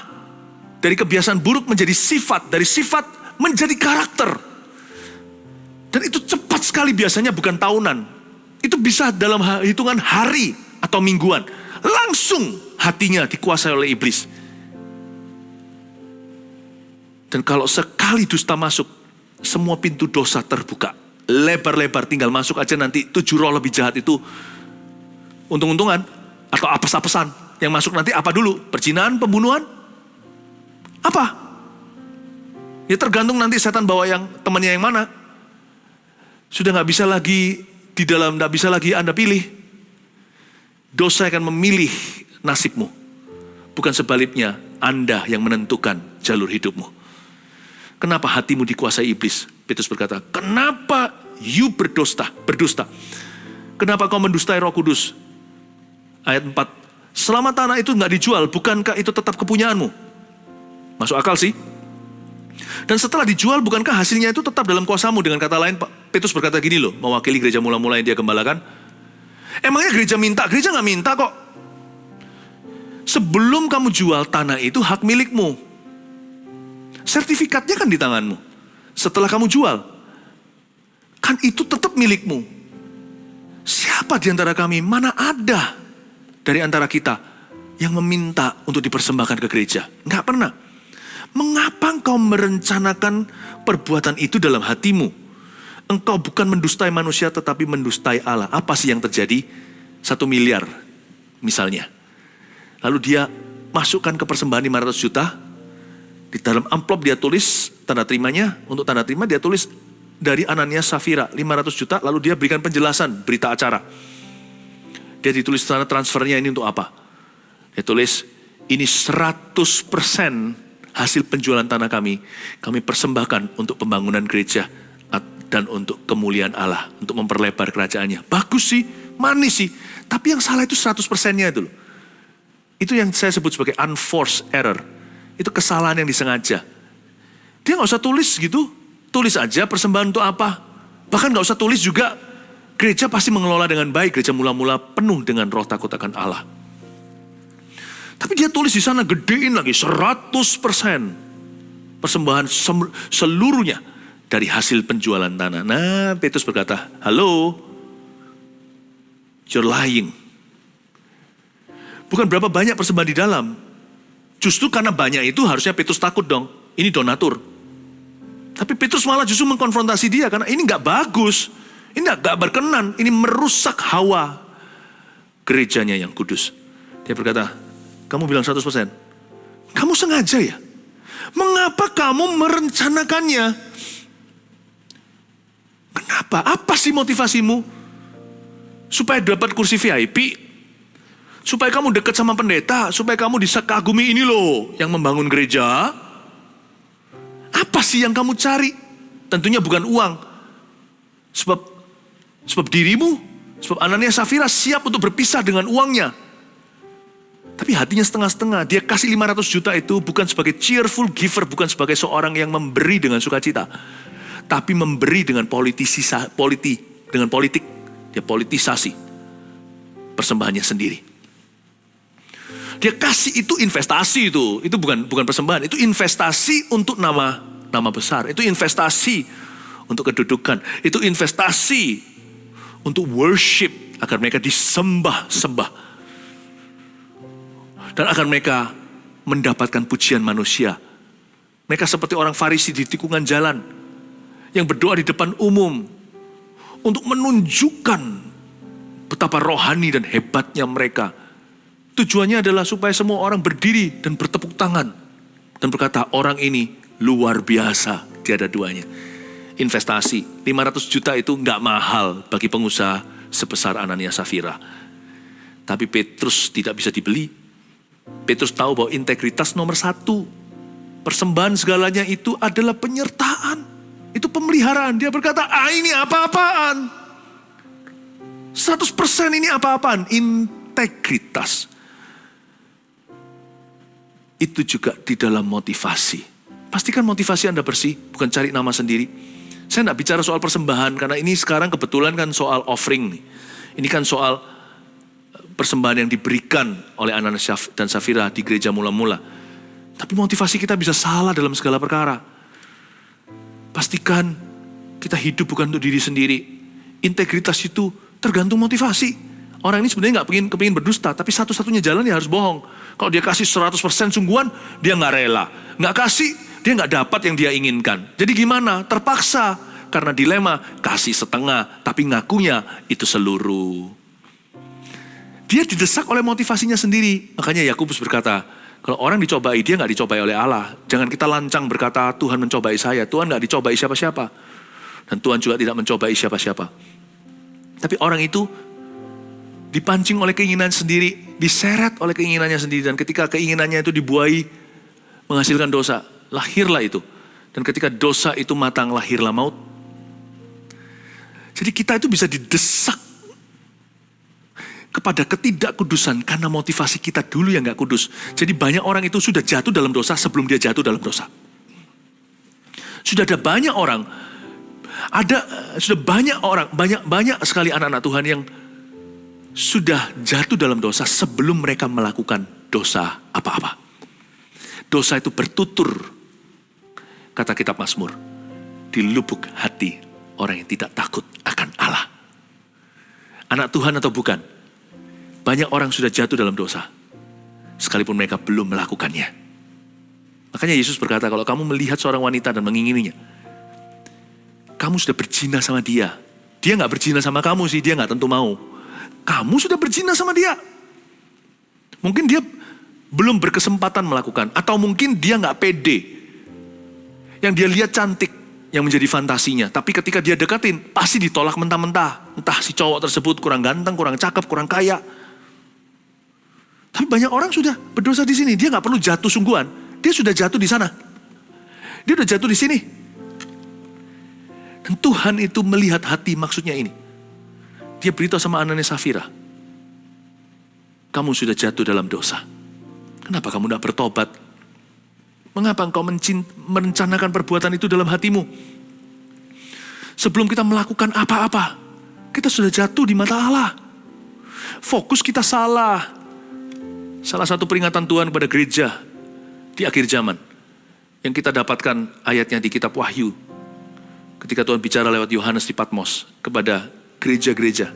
Speaker 1: dari kebiasaan buruk menjadi sifat, dari sifat menjadi karakter. Dan itu cepat sekali, biasanya bukan tahunan. Itu bisa dalam hitungan hari atau mingguan. Langsung hatinya dikuasai oleh iblis. Dan kalau sekali dusta masuk, semua pintu dosa terbuka. Lebar-lebar, tinggal masuk aja nanti 7 roh lebih jahat itu untung-untungan atau apes-apesan. Yang masuk nanti apa dulu? Perzinahan, pembunuhan? Apa? Ya tergantung nanti setan bawa yang temannya yang mana. Sudah gak bisa lagi di dalam, gak bisa lagi Anda pilih. Dosa akan memilih nasibmu. Bukan sebaliknya, Anda yang menentukan jalur hidupmu. Kenapa hatimu dikuasai iblis? Petrus berkata, kenapa you berdusta? Kenapa kau mendustai Roh Kudus? Ayat 4, selama tanah itu gak dijual, bukankah itu tetap kepunyaanmu? Masuk akal sih. Dan setelah dijual, bukankah hasilnya itu tetap dalam kuasamu? Dengan kata lain, Petrus berkata gini loh, mewakili gereja mula-mula yang dia gembalakan. Emangnya gereja minta? Gereja gak minta kok. Sebelum kamu jual tanah itu hak milikmu. Sertifikatnya kan di tanganmu. Setelah kamu jual, kan itu tetap milikmu. Siapa di antara kami, mana ada dari antara kita yang meminta untuk dipersembahkan ke gereja? Nggak pernah. Mengapa engkau merencanakan perbuatan itu dalam hatimu? Engkau bukan mendustai manusia tetapi mendustai Allah. Apa sih yang terjadi? 1 miliar misalnya. Lalu dia masukkan ke persembahan 500 juta. Di dalam amplop dia tulis tanda terimanya. Untuk tanda terima dia tulis dari Ananias Safira 500 juta. Lalu dia berikan penjelasan berita acara. Dia ditulis tanda transfernya ini untuk apa? Dia tulis ini 100% hasil penjualan tanah kami persembahkan untuk pembangunan gereja dan untuk kemuliaan Allah, untuk memperlebar kerajaannya. Bagus sih, manis sih. Tapi yang salah itu 100%-nya itu loh. Itu yang saya sebut sebagai unforced error. Itu kesalahan yang disengaja. Dia gak usah tulis gitu. Tulis aja persembahan untuk apa. Bahkan gak usah tulis juga, gereja pasti mengelola dengan baik. Gereja mula-mula penuh dengan roh takut akan Allah. Tapi dia tulis di sana gedein lagi 100% persembahan seluruhnya dari hasil penjualan tanah. Nah, Petrus berkata, halo, you're lying. Bukan berapa banyak persembahan di dalam. Justru karena banyak itu harusnya Petrus takut dong. Ini donatur. Tapi Petrus malah justru mengkonfrontasi dia karena ini gak bagus. Ini gak berkenan. Ini merusak hawa gerejanya yang kudus. Dia berkata, kamu bilang 100%. Kamu sengaja ya? Mengapa kamu merencanakannya? Kenapa? Apa sih motivasimu? Supaya dapat kursi VIP? Supaya kamu dekat sama pendeta? Supaya kamu disakagumi ini loh yang membangun gereja? Apa sih yang kamu cari? Tentunya bukan uang. Sebab dirimu, sebab Ananias Safira siap untuk berpisah dengan uangnya. Tapi hatinya setengah-setengah. Dia kasih 500 juta itu bukan sebagai cheerful giver, bukan sebagai seorang yang memberi dengan sukacita, tapi memberi dengan politik. Dia politisasi persembahannya sendiri. Dia kasih itu investasi itu bukan persembahan, itu investasi untuk nama besar, itu investasi untuk kedudukan, itu investasi untuk worship agar mereka disembah-sembah. Dan akan mereka mendapatkan pujian manusia. Mereka seperti orang Farisi di tikungan jalan. Yang berdoa di depan umum. Untuk menunjukkan betapa rohani dan hebatnya mereka. Tujuannya adalah supaya semua orang berdiri dan bertepuk tangan. Dan berkata, orang ini luar biasa, tiada duanya. Investasi, 500 juta itu gak mahal bagi pengusaha sebesar Ananias Safira. Tapi Petrus tidak bisa dibeli. Petrus tahu bahwa integritas nomor 1. Persembahan segalanya itu adalah penyertaan. Itu pemeliharaan. Dia berkata, ini apa-apaan. 100% ini apa-apaan. Integritas. Itu juga di dalam motivasi. Pastikan motivasi Anda bersih, bukan cari nama sendiri. Saya tidak bicara soal persembahan, karena ini sekarang kebetulan kan soal offering. Ini kan soal persembahan yang diberikan oleh Ananias dan Safira di gereja mula-mula. Tapi motivasi kita bisa salah dalam segala perkara. Pastikan kita hidup bukan untuk diri sendiri. Integritas itu tergantung motivasi. Orang ini sebenarnya gak kepingin berdusta, tapi satu-satunya jalan ya harus bohong. Kalau dia kasih 100% sungguhan, dia gak rela. Gak kasih, Dia nggak dapat yang dia inginkan. Jadi gimana? Terpaksa. Karena dilema, kasih setengah, tapi ngakunya itu seluruh. Dia didesak oleh motivasinya sendiri. Makanya Yakobus berkata, kalau orang dicobai, dia nggak dicobai oleh Allah. Jangan kita lancang berkata, Tuhan mencobai saya. Tuhan nggak dicobai siapa-siapa. Dan Tuhan juga tidak mencobai siapa-siapa. Tapi orang itu dipancing oleh keinginan sendiri, diseret oleh keinginannya sendiri. Dan ketika keinginannya itu dibuai, menghasilkan dosa, lahirlah itu. Dan ketika dosa itu matang, lahirlah maut. Jadi kita itu bisa didesak kepada ketidakkudusan karena motivasi kita dulu yang gak kudus. Jadi banyak orang itu sudah jatuh dalam dosa sebelum dia jatuh dalam dosa. Sudah ada banyak orang, banyak sekali anak-anak Tuhan yang sudah jatuh dalam dosa sebelum mereka melakukan dosa apa-apa. Dosa itu bertutur, kata kitab Mazmur, di lubuk hati orang yang tidak takut akan Allah. Anak Tuhan atau bukan, banyak orang sudah jatuh dalam dosa, sekalipun mereka belum melakukannya. Makanya Yesus berkata, kalau kamu melihat seorang wanita dan mengingininya, kamu sudah berzina sama dia. Dia gak berzina sama kamu sih, dia gak tentu mau. Kamu sudah berzina sama dia. Mungkin dia belum berkesempatan melakukan, atau mungkin dia gak pede. Yang dia lihat cantik, yang menjadi fantasinya. Tapi ketika dia deketin, pasti ditolak mentah-mentah. Entah si cowok tersebut kurang ganteng, kurang cakep, kurang kaya. Tapi banyak orang sudah berdosa di sini. Dia gak perlu jatuh sungguhan. Dia sudah jatuh di sana. Dia sudah jatuh di sini. Dan Tuhan itu melihat hati, maksudnya ini. Dia beritahu sama Ananias Safira, kamu sudah jatuh dalam dosa. Kenapa kamu tidak bertobat? Mengapa engkau merencanakan perbuatan itu dalam hatimu? Sebelum kita melakukan apa-apa, kita sudah jatuh di mata Allah. Fokus kita salah. Salah satu peringatan Tuhan kepada gereja di akhir zaman, yang kita dapatkan ayatnya di kitab Wahyu. Ketika Tuhan bicara lewat Yohanes di Patmos kepada gereja-gereja,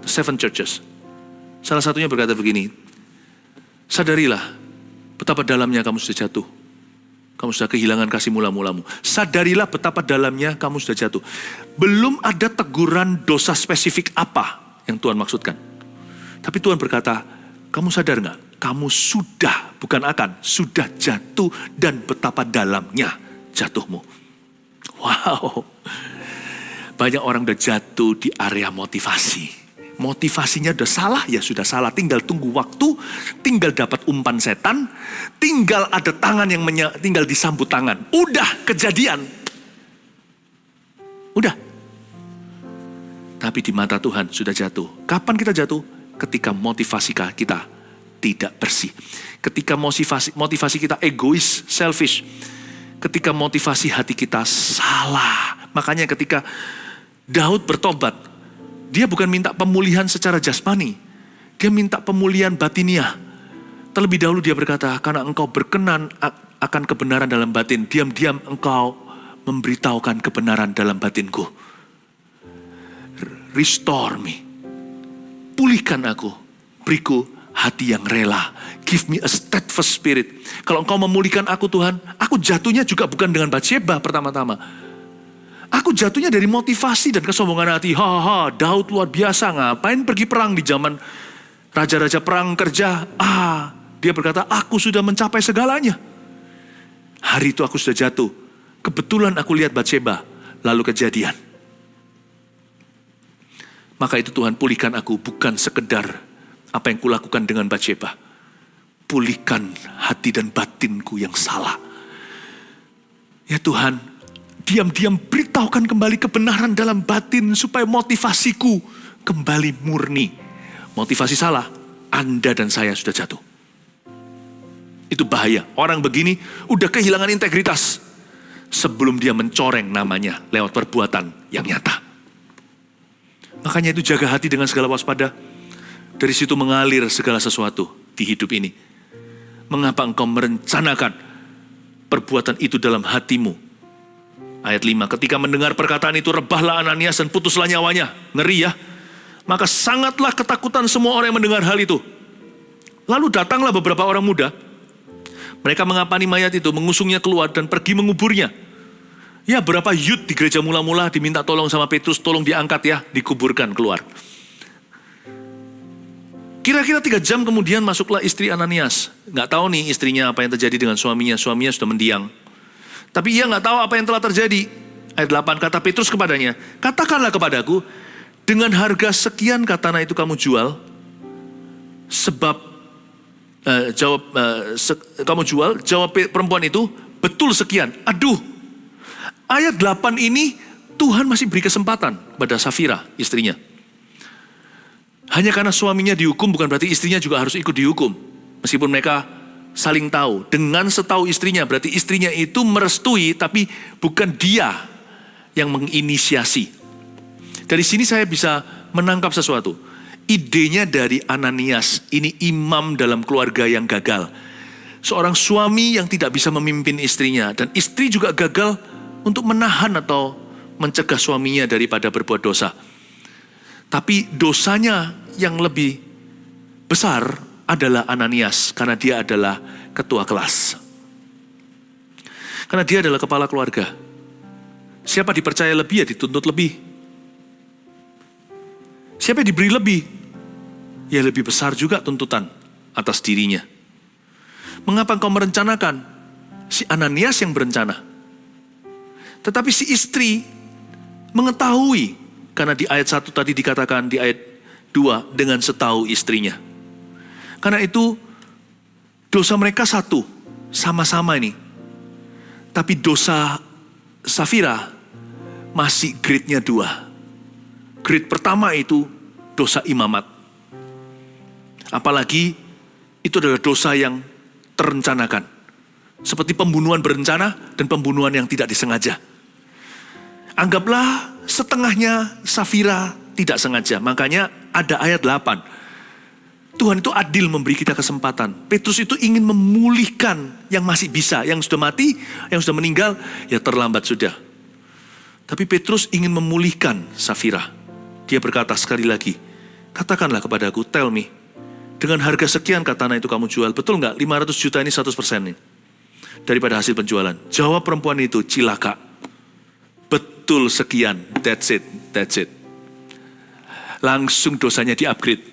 Speaker 1: the 7 churches. Salah satunya berkata begini, sadarilah betapa dalamnya kamu sudah jatuh. Kamu sudah kehilangan kasih mula-mulamu. Sadarilah betapa dalamnya kamu sudah jatuh. Belum ada teguran dosa spesifik apa yang Tuhan maksudkan. Tapi Tuhan berkata, kamu sadar gak? Kamu sudah, bukan akan, sudah jatuh dan betapa dalamnya jatuhmu. Wow. Banyak orang udah jatuh di area motivasi. Motivasinya udah salah, ya sudah salah. Tinggal tunggu waktu, tinggal dapat umpan setan, tinggal ada tangan yang tinggal disambut tangan. Udah kejadian. Udah. Tapi di mata Tuhan sudah jatuh. Kapan kita jatuh? Ketika motivasi kita tidak bersih. Ketika motivasi kita egois, selfish. Ketika motivasi hati kita salah. Makanya ketika Daud bertobat, dia bukan minta pemulihan secara jasmani. Dia minta pemulihan batiniah. Terlebih dahulu dia berkata, karena engkau berkenan akan kebenaran dalam batin, diam-diam engkau memberitahukan kebenaran dalam batinku. Restore me. Pulihkan aku. Beriku hati yang rela. Give me a steadfast spirit. Kalau engkau memulihkan aku Tuhan, aku jatuhnya juga bukan dengan Batsyeba pertama-tama. Aku jatuhnya dari motivasi dan kesombongan hati. Daud luar biasa, ngapain pergi perang di zaman raja-raja perang kerja. Dia berkata, aku sudah mencapai segalanya. Hari itu aku sudah jatuh. Kebetulan aku lihat Batsyeba, lalu kejadian. Maka itu Tuhan pulihkan aku, bukan sekedar apa yang kulakukan dengan Batsyeba. Pulihkan hati dan batinku yang salah. Ya Tuhan, diam-diam beritahukan kembali kebenaran dalam batin supaya motivasiku kembali murni. Motivasi salah, Anda dan saya sudah jatuh. Itu bahaya. Orang begini udah kehilangan integritas sebelum dia mencoreng namanya lewat perbuatan yang nyata. Makanya itu jaga hati dengan segala waspada. Dari situ mengalir segala sesuatu di hidup ini. Mengapa engkau merencanakan perbuatan itu dalam hatimu? Ayat 5, ketika mendengar perkataan itu, rebahlah Ananias dan putuslah nyawanya. Ngeri ya. Maka sangatlah ketakutan semua orang yang mendengar hal itu. Lalu datanglah beberapa orang muda, Mereka mengapani mayat itu, mengusungnya keluar dan pergi menguburnya. Ya, berapa youth di gereja mula-mula diminta tolong sama Petrus, tolong diangkat ya, dikuburkan keluar. Kira-kira 3 jam kemudian masuklah istri Ananias. Nggak tahu nih istrinya apa yang terjadi dengan suaminya. Suaminya sudah mendiang. Tapi ia nggak tahu apa yang telah terjadi. Ayat 8, kata Petrus kepadanya, katakanlah kepadaku, dengan harga sekian katana itu kamu jual, sebab kamu jual, jawab perempuan itu, betul sekian. Aduh, ayat 8 ini Tuhan masih beri kesempatan pada Safira, istrinya. Hanya karena suaminya dihukum bukan berarti istrinya juga harus ikut dihukum. Meskipun mereka saling tahu, dengan setahu istrinya, berarti istrinya itu merestui, tapi bukan dia yang menginisiasi. Dari sini saya bisa menangkap sesuatu. Idenya dari Ananias, ini imam dalam keluarga yang gagal. Seorang suami yang tidak bisa memimpin istrinya, dan istri juga gagal untuk menahan atau mencegah suaminya daripada berbuat dosa. Tapi dosanya yang lebih besar adalah Ananias, karena dia adalah ketua kelas. Karena dia adalah kepala keluarga. Siapa dipercaya lebih, ya dituntut lebih. Siapa yang diberi lebih, ya lebih besar juga tuntutan atas dirinya. Mengapa engkau merencanakan? Si Ananias yang berencana. Tetapi si istri mengetahui, karena di ayat 1 tadi dikatakan, di ayat 2, dengan setahu istrinya. Karena itu, dosa mereka satu, sama-sama ini. Tapi dosa Safira masih grade-nya 2. Grade pertama itu dosa imamat. Apalagi itu adalah dosa yang terencanakan. Seperti pembunuhan berencana dan pembunuhan yang tidak disengaja. Anggaplah setengahnya Safira tidak sengaja. Makanya ada ayat 8. Tuhan itu adil memberi kita kesempatan. Petrus itu ingin memulihkan yang masih bisa. Yang sudah mati, yang sudah meninggal, ya terlambat sudah. Tapi Petrus ingin memulihkan Safira. Dia berkata sekali lagi, katakanlah kepadaku, tell me, dengan harga sekian katana itu kamu jual, betul nggak 500 juta ini 100% nih daripada hasil penjualan? Jawab perempuan itu, cilaka. Betul sekian, that's it. Langsung dosanya di-upgrade.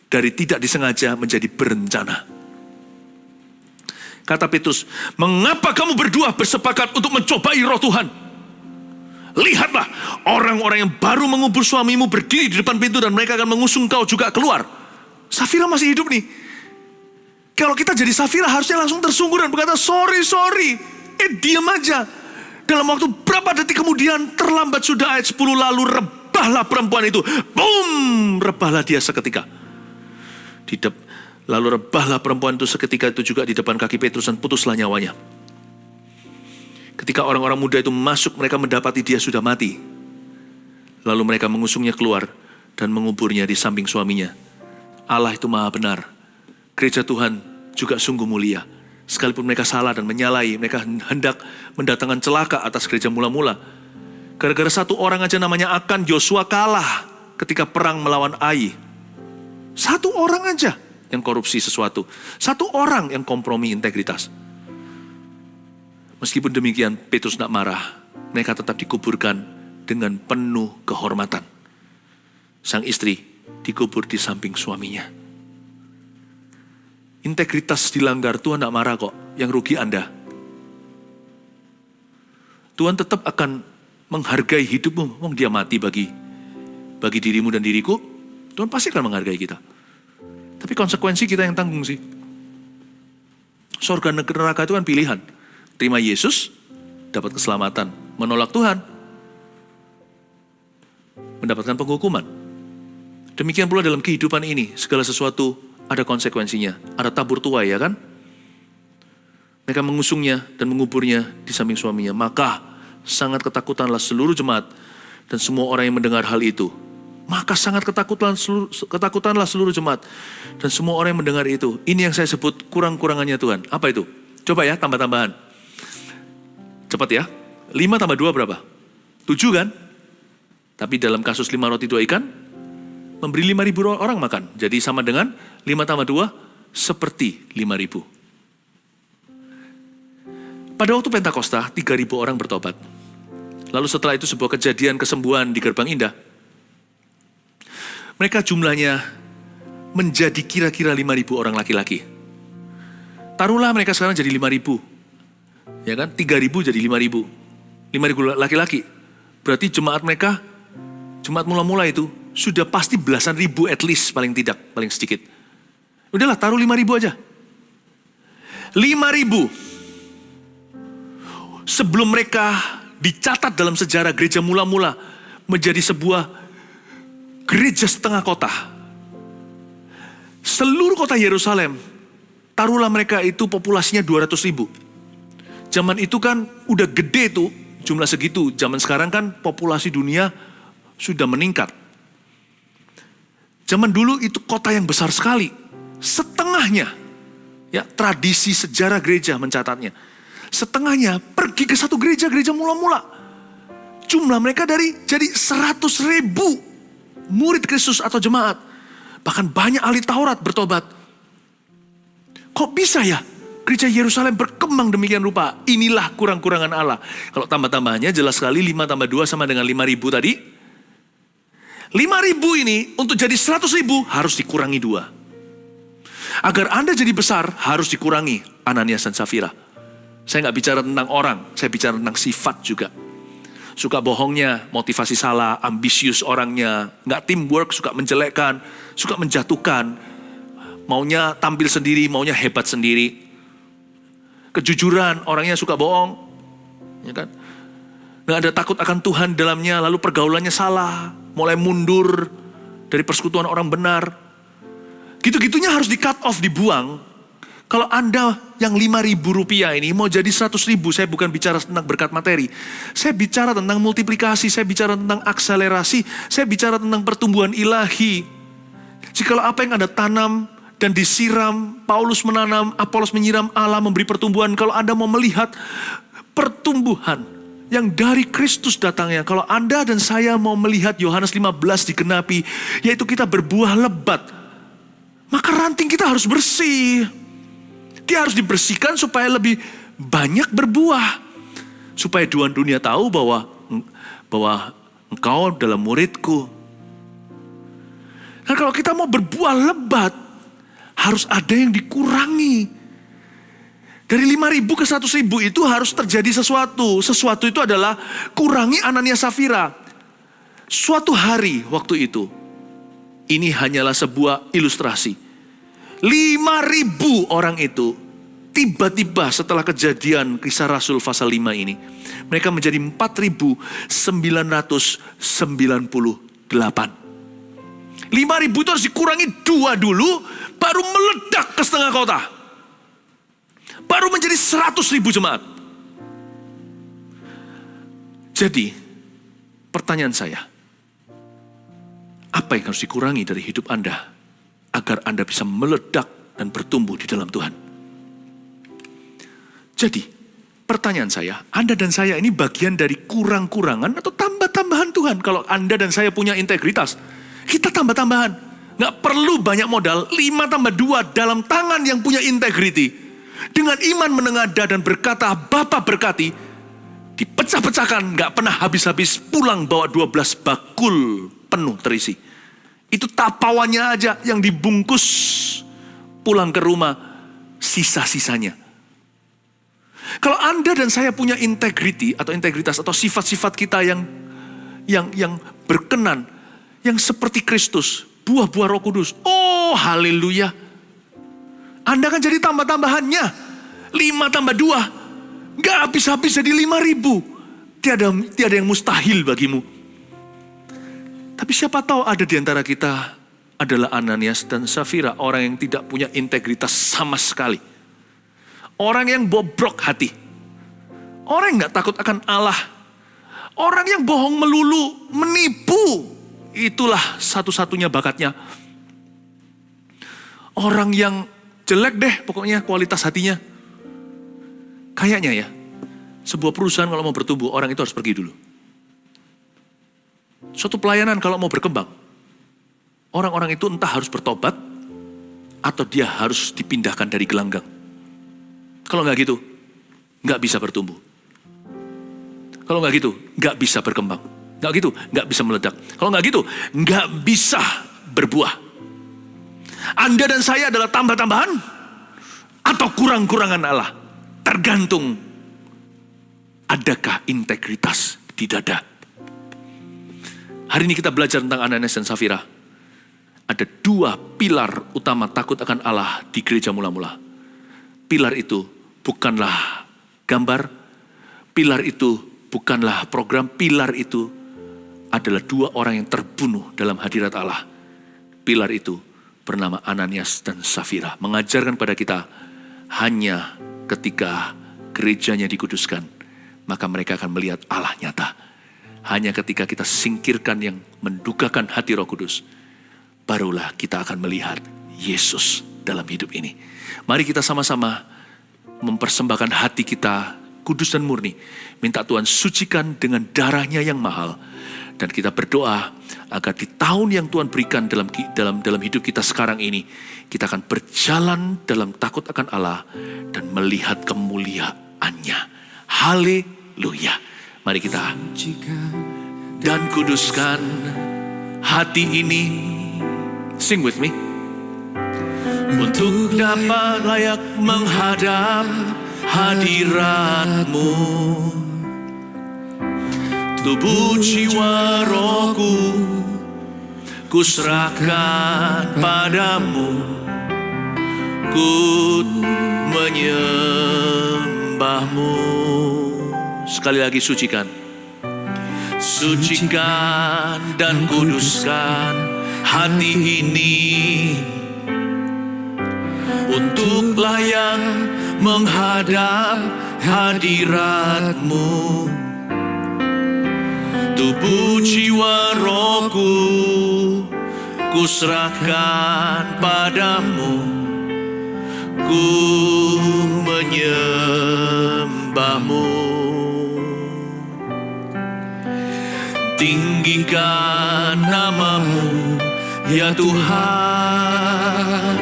Speaker 1: Dari tidak disengaja menjadi berencana. Kata Petrus, mengapa kamu berdua bersepakat untuk mencobai roh Tuhan? Lihatlah, orang-orang yang baru mengubur suamimu berdiri di depan pintu dan mereka akan mengusung kau juga keluar. Safira masih hidup nih. Kalau kita jadi Safira harusnya langsung tersungkur dan berkata, sorry. Diam aja. Dalam waktu berapa detik kemudian terlambat sudah ayat 10, lalu rebahlah perempuan itu. Boom, rebahlah dia seketika. Lalu rebahlah perempuan itu seketika itu juga di depan kaki Petrus dan putuslah nyawanya. Ketika orang-orang muda itu masuk, mereka mendapati dia sudah mati. Lalu mereka mengusungnya keluar dan menguburnya di samping suaminya. Allah itu maha benar. Gereja Tuhan juga sungguh mulia. Sekalipun mereka salah dan menyalahi, mereka hendak mendatangkan celaka atas gereja mula-mula. Gara-gara satu orang aja namanya Akan, Yosua kalah ketika perang melawan Ai. Satu orang aja yang korupsi sesuatu. Satu orang yang kompromi integritas. Meskipun demikian, Petrus tidak marah. Mereka tetap dikuburkan dengan penuh kehormatan. Sang istri dikubur di samping suaminya. Integritas dilanggar, Tuhan tidak marah kok. Yang rugi Anda. Tuhan tetap akan menghargai hidupmu. Wong dia mati bagi dirimu dan diriku. Tuhan pasti akan menghargai kita. Tapi konsekuensi kita yang tanggung sih. Surga neraka itu kan pilihan. Terima Yesus, dapat keselamatan. Menolak Tuhan, mendapatkan penghukuman. Demikian pula dalam kehidupan ini, segala sesuatu ada konsekuensinya. Ada tabur tuai, ya kan? Mereka mengusungnya dan menguburnya di samping suaminya. Maka sangat ketakutanlah seluruh jemaat dan semua orang yang mendengar hal itu. Maka sangat ketakutanlah seluruh jemaat dan semua orang yang mendengar itu. Ini yang saya sebut kurang-kurangannya Tuhan. Apa itu? Coba ya, tambah-tambahan. Cepat ya. 5 tambah 2 berapa? 7 kan? Tapi dalam kasus 5 roti 2 ikan, memberi 5.000 orang makan. Jadi sama dengan 5 tambah 2, seperti 5.000. Pada waktu Pentakosta, 3.000 orang bertobat. Lalu setelah itu sebuah kejadian kesembuhan di Gerbang Indah. Mereka jumlahnya menjadi kira-kira 5.000 orang laki-laki. Taruhlah mereka sekarang jadi 5.000. Ya kan? 3.000 jadi 5.000. 5.000 laki-laki. Berarti jemaat mereka, jemaat mula-mula itu, sudah pasti belasan ribu at least, paling tidak, paling sedikit. Udahlah, taruh 5.000 aja. 5.000. Sebelum mereka dicatat dalam sejarah gereja mula-mula menjadi sebuah gereja setengah kota. Seluruh kota Yerusalem, taruhlah mereka itu populasinya 200.000. Zaman itu kan udah gede tuh, jumlah segitu. Zaman sekarang kan populasi dunia sudah meningkat. Zaman dulu itu kota yang besar sekali. Setengahnya, ya tradisi sejarah gereja mencatatnya. Setengahnya pergi ke satu gereja mula-mula. Jumlah mereka jadi 100.000 murid Kristus atau jemaat. Bahkan banyak ahli Taurat bertobat. Kok bisa ya gereja Yerusalem berkembang demikian rupa? Inilah kurang-kurangan Allah. Kalau tambah-tambahnya jelas sekali 5 tambah 2 sama dengan 5.000 tadi. 5.000 ini untuk jadi 100.000 harus dikurangi 2. Agar Anda jadi besar harus dikurangi Ananias dan Safira. Saya nggak bicara tentang orang, saya bicara tentang sifat juga. Suka bohongnya, motivasi salah, ambisius orangnya, nggak teamwork, suka menjelekkan, suka menjatuhkan, maunya tampil sendiri, maunya hebat sendiri. Kejujuran, orangnya suka bohong, ya kan? Nggak ada takut akan Tuhan dalamnya, lalu pergaulannya salah, mulai mundur dari persekutuan orang benar. Gitu-gitunya harus di cut off, dibuang. Kalau Anda yang 5.000 rupiah ini mau jadi 100.000, saya bukan bicara tentang berkat materi. Saya bicara tentang multiplikasi, saya bicara tentang akselerasi, saya bicara tentang pertumbuhan ilahi. Jikalau apa yang Anda tanam dan disiram, Paulus menanam, Apolos menyiram, Allah memberi pertumbuhan. Kalau Anda mau melihat pertumbuhan yang dari Kristus datangnya, kalau Anda dan saya mau melihat Yohanes 15 digenapi, yaitu kita berbuah lebat, maka ranting kita harus bersih. Dia harus dibersihkan supaya lebih banyak berbuah. Supaya dunia tahu bahwa engkau adalah muridku. Nah, kalau kita mau berbuah lebat, harus ada yang dikurangi. Dari 5.000 ke 100.000 itu harus terjadi sesuatu. Sesuatu itu adalah kurangi Ananias Safira. Suatu hari waktu itu, ini hanyalah sebuah ilustrasi. 5.000 orang itu tiba-tiba setelah kejadian Kisah Rasul pasal 5 ini, mereka menjadi 4.998. 5.000 itu harus dikurangi 2 dulu, baru meledak ke setengah kota. Baru menjadi 100.000 jemaat. Jadi, pertanyaan saya, apa yang harus dikurangi dari hidup Anda agar Anda bisa meledak dan bertumbuh di dalam Tuhan? Jadi, pertanyaan saya, Anda dan saya ini bagian dari kurang-kurangan atau tambah-tambahan Tuhan? Kalau Anda dan saya punya integritas, kita tambah-tambahan. Nggak perlu banyak modal, 5 tambah 2 dalam tangan yang punya integriti. Dengan iman menengadah dan berkata, Bapa berkati, dipecah-pecahkan, nggak pernah habis-habis, pulang bawa 12 bakul penuh terisi. Itu tapawannya aja yang dibungkus, pulang ke rumah, sisa-sisanya. Kalau Anda dan saya punya integriti atau integritas atau sifat-sifat kita yang berkenan, yang seperti Kristus, buah-buah Roh Kudus. Oh, haleluya. Anda kan jadi tambah-tambahannya. 5 tambah 2. Gak habis-habis jadi 5.000. Tiada yang mustahil bagimu. Tapi siapa tahu ada di antara kita adalah Ananias dan Safira. Orang yang tidak punya integritas sama sekali. Orang yang bobrok hati. Orang yang gak takut akan Allah. Orang yang bohong melulu, menipu. Itulah satu-satunya bakatnya. Orang yang jelek deh pokoknya kualitas hatinya. Kayaknya ya, sebuah perusahaan kalau mau bertumbuh, orang itu harus pergi dulu. Suatu pelayanan kalau mau berkembang, orang-orang itu entah harus bertobat, atau dia harus dipindahkan dari gelanggang. Kalau nggak gitu, nggak bisa bertumbuh. Kalau nggak gitu, nggak bisa berkembang. Nggak gitu, nggak bisa meledak. Kalau nggak gitu, nggak bisa berbuah. Anda dan saya adalah tambah-tambahan atau kurang-kurangan Allah. Tergantung adakah integritas di dada. Hari ini kita belajar tentang Ananias dan Safira. Ada 2 pilar utama takut akan Allah di gereja mula-mula. Pilar itu bukanlah gambar, pilar itu bukanlah program, pilar itu adalah 2 orang yang terbunuh dalam hadirat Allah. Pilar itu bernama Ananias dan Safira. Mengajarkan pada kita, hanya ketika gerejanya dikuduskan, maka mereka akan melihat Allah nyata. Hanya ketika kita singkirkan yang mendukakan hati Roh Kudus, barulah kita akan melihat Yesus dalam hidup ini. Mari kita sama-sama mempersembahkan hati kita kudus dan murni. Minta Tuhan sucikan dengan darahnya yang mahal. Dan kita berdoa agar di tahun yang Tuhan berikan dalam hidup kita sekarang ini, kita akan berjalan dalam takut akan Allah dan melihat kemuliaan-Nya. Haleluya. Mari kita dan kuduskan hati ini. Sing with me. Untuk dapat layak menghadap hadirat-Mu, tubuh jiwa rohku ku serahkan padamu, ku menyembahmu. Sekali lagi, sucikan. Sucikan dan kuduskan hati ini untuk layak menghadap hadirat-Mu. Tubuh jiwa rohku ku serahkan padamu, ku menyembahmu. Tinggikan nama-Mu ya Tuhan,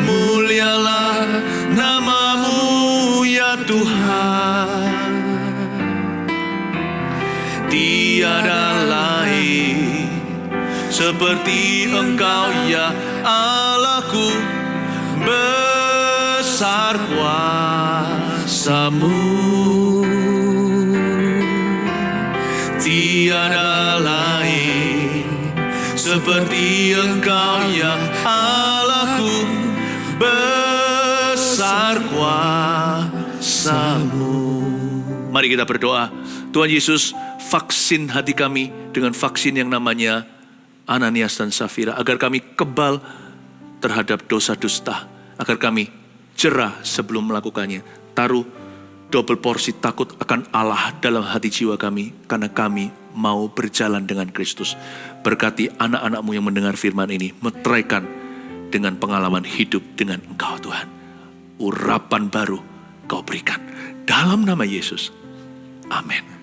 Speaker 1: mulialah nama-Mu ya Tuhan. Tiada lain seperti Engkau ya Allahku, besar kuasa-Mu. Tiada lain seperti Engkau ya Allahku, besar kuasa-Mu. Mari kita berdoa. Tuhan Yesus, vaksin hati kami dengan vaksin yang namanya Ananias dan Safira, agar kami kebal terhadap dosa dusta, agar kami jerah sebelum melakukannya. Taruh double porsi takut akan Allah dalam hati jiwa kami, karena kami mau berjalan dengan Kristus. Berkati anak-anak-Mu yang mendengar firman ini, meteraikan dengan pengalaman hidup dengan Engkau Tuhan. Urapan baru Kau berikan. Dalam nama Yesus. Amin.